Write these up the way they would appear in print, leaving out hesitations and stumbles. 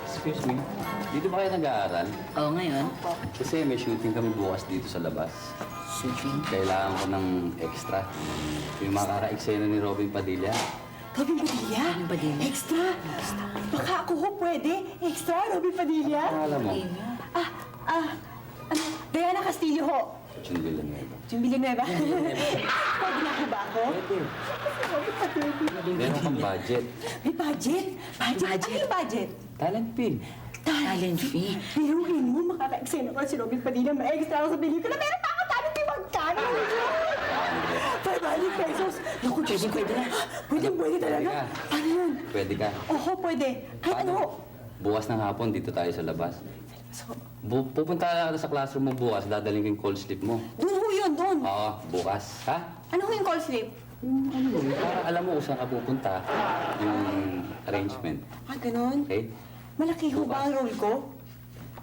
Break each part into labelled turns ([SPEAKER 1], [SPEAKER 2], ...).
[SPEAKER 1] Excuse me, dito ba kayo nag-aaral?
[SPEAKER 2] Oo, ngayon.
[SPEAKER 1] Kasi may shooting kami bukas dito sa labas.
[SPEAKER 2] Shooting.
[SPEAKER 1] Kailangan ko ng extra. Yung makaka-eksena ni Robin Padilla.
[SPEAKER 3] Robin Padilla?
[SPEAKER 2] Robin Padilla.
[SPEAKER 3] Extra? Baka ako ho pwede. Extra, Robin Padilla?
[SPEAKER 1] Ano alam mo?
[SPEAKER 3] Ano? Diana Castillo ho.
[SPEAKER 1] Jun Villanueva.
[SPEAKER 3] Jun Villanueva? Pwede na ho ba ako?
[SPEAKER 1] Pwede.
[SPEAKER 3] Robin Padilla.
[SPEAKER 1] Meron kang budget.
[SPEAKER 3] May budget? Budget? Ano yung budget?
[SPEAKER 1] Talent pin.
[SPEAKER 2] Talent fee.
[SPEAKER 3] Biruin mo, makaka-eksena ko si Robin Padilla. May extra ako sa pelikula. Meron pa ako talent yung magkano. 500 pesos. Naku,
[SPEAKER 2] Pwede na.
[SPEAKER 3] Pwede talaga.
[SPEAKER 1] ka.
[SPEAKER 3] Ano yun?
[SPEAKER 1] Pwede ka.
[SPEAKER 3] Oho, pwede. Kahit ano ho.
[SPEAKER 1] Bukas ng hapon, dito tayo sa labas.
[SPEAKER 3] So,
[SPEAKER 1] Pupunta ka sa classroom mo bukas, dadaling ko yung call slip mo.
[SPEAKER 3] doon ho yun, doon.
[SPEAKER 1] Oo, bukas. Ha?
[SPEAKER 3] Ano ho yung call slip?
[SPEAKER 1] Para alam mo kung saan ka pupunta, yung arrangement.
[SPEAKER 3] Ganun?
[SPEAKER 1] Okay?
[SPEAKER 3] Malaki ho ba ang role ko?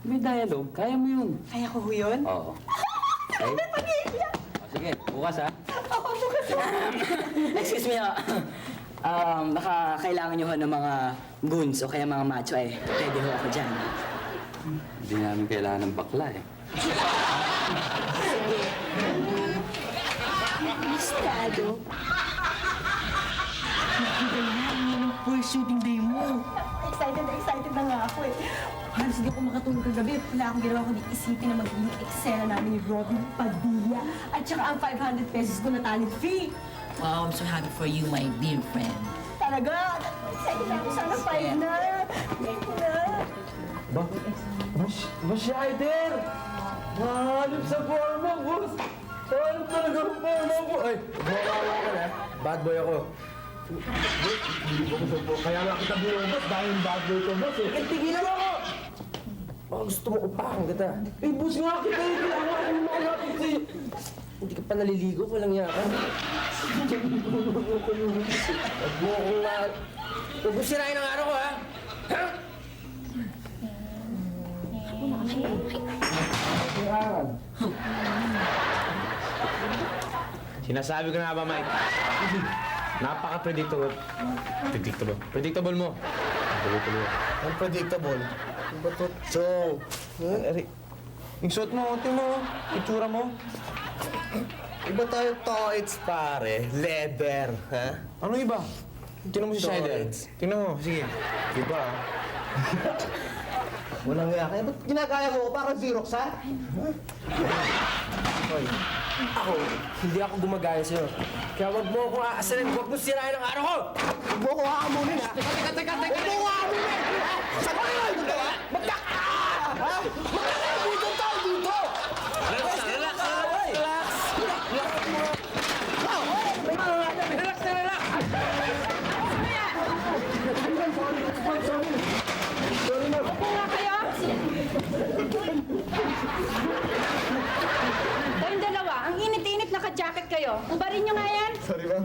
[SPEAKER 1] May dialogue, kaya mo yun.
[SPEAKER 3] Kaya ko ho yun?
[SPEAKER 1] Oo. Okay? O, sige, bukas ha.
[SPEAKER 3] Ako bukas ho.
[SPEAKER 2] Excuse me, baka kailangan nyo ho ng mga goons o kaya mga macho eh. Ready ho ako dyan.
[SPEAKER 1] Hindi namin kailangan ng bakla eh.
[SPEAKER 3] Estado. First shooting day mo. Excited na nga ako eh. Halos hindi ako makatulog kagabi. Wala akong ginawa kundi isipin na magiging eksena namin ni Robin Padilla. At saka ang 500 pesos ko na talent fee.
[SPEAKER 2] Wow, I'm so happy for you, my dear friend.
[SPEAKER 3] Talaga. Excited na ako. Sana 5 na. 5 na.
[SPEAKER 4] Masyaider! Mahalip sa forma, boss! Mahalip talaga ang forma ko! Ay, mawala ka na. Bad boy ako. Kaya nga kita binubos dahil bad boy ko, boss eh. Tigilan mo ako! Baka gusto mo upakan kita. Eh, boss nga kita eh! Kailangan akong makalapit sa'yo. Hindi ka pa naliligo, walang yakan. Huwag mo akong Huwag mo sirain ang araw ko, ha? Ha?
[SPEAKER 5] Sinasabi ko na ba, Mike? Napaka-predictable. Predictable mo.
[SPEAKER 4] Unpredictable. Ba't ito? Chong.
[SPEAKER 5] Yung suot mo, tingnan mo, itsura mo.
[SPEAKER 4] Iba tayo toits, pare. Leather, ha?
[SPEAKER 5] Ano iba? Tingnan mo si Shider.
[SPEAKER 4] Toys.
[SPEAKER 5] Tingnan mo, sige. Iba, ah.
[SPEAKER 4] Walang nga kaya. Ba't ginagaya mo ko? Parang Xerox, ha? Hoy, ako, hindi ako gumagaya sa'yo. Kaya wag mo akong aasarin. Wag mo sirain ang araw ko! Wag mo akong aamunin, ha? Teka! Wag mo akong aamunin! Saan ba kayo? Ha? Dito tayo, dito! Relax!
[SPEAKER 6] Kayong dalawa, ang init-init naka-jacket kayo. Ubarin nyo nga yan.
[SPEAKER 4] Sorry, ma'am.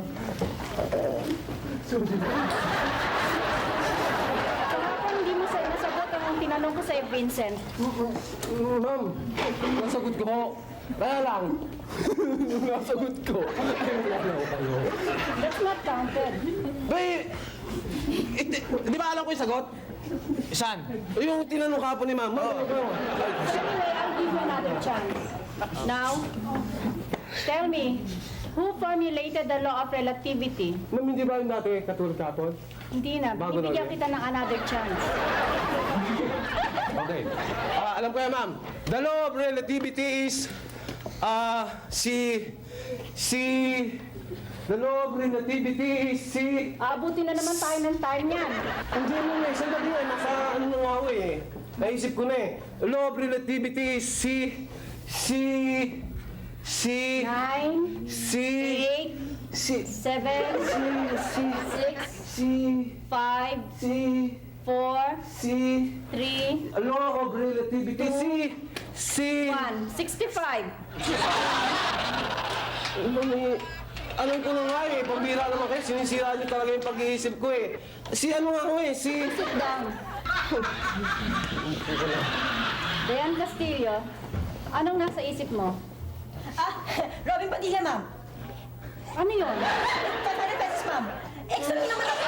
[SPEAKER 6] Kahapon hindi mo sa'yo nasagot ang tinanong ko sa'yo, Vincent.
[SPEAKER 4] Ma'am, nasagot ko. Kaya lang. Nasagot ko.
[SPEAKER 6] That's not counted.
[SPEAKER 4] Bay! Di ba alam ko yung sagot?
[SPEAKER 5] Saan?
[SPEAKER 4] Yung tinanong ka po ni ma'am.
[SPEAKER 6] Anyway, I'll give you another chance. Now, tell me, who formulated the law of relativity?
[SPEAKER 4] Ma'am, hindi ba yung dati katulad kapon?
[SPEAKER 6] Hindi na.
[SPEAKER 4] Bago na
[SPEAKER 6] Bibigyan
[SPEAKER 4] ulit.
[SPEAKER 6] kita ng another chance.
[SPEAKER 4] Okay. Alam ko yan, ma'am. The law of relativity is, the law of relativity is
[SPEAKER 6] Aabutin na naman tayo ng time niyan.
[SPEAKER 4] Hindi mo na, sandali nga, nasa ano na nga ako eh. Naisip ko na eh. The law of relativity is
[SPEAKER 6] 9, 8, 7, 6, 5, 4, 3,
[SPEAKER 4] A law of relativity,
[SPEAKER 6] 1. 65.
[SPEAKER 4] Alam ko na nga eh, pambira naman kayo, sinisira niyo talaga yung pag-iisip ko eh. Ano nga ako eh,
[SPEAKER 6] Sit down. Diane Castillo, anong nasa isip mo?
[SPEAKER 3] Robin Padilla, ma'am.
[SPEAKER 6] Ano yun?
[SPEAKER 3] 500 pesos, ma'am. Extra naman ako.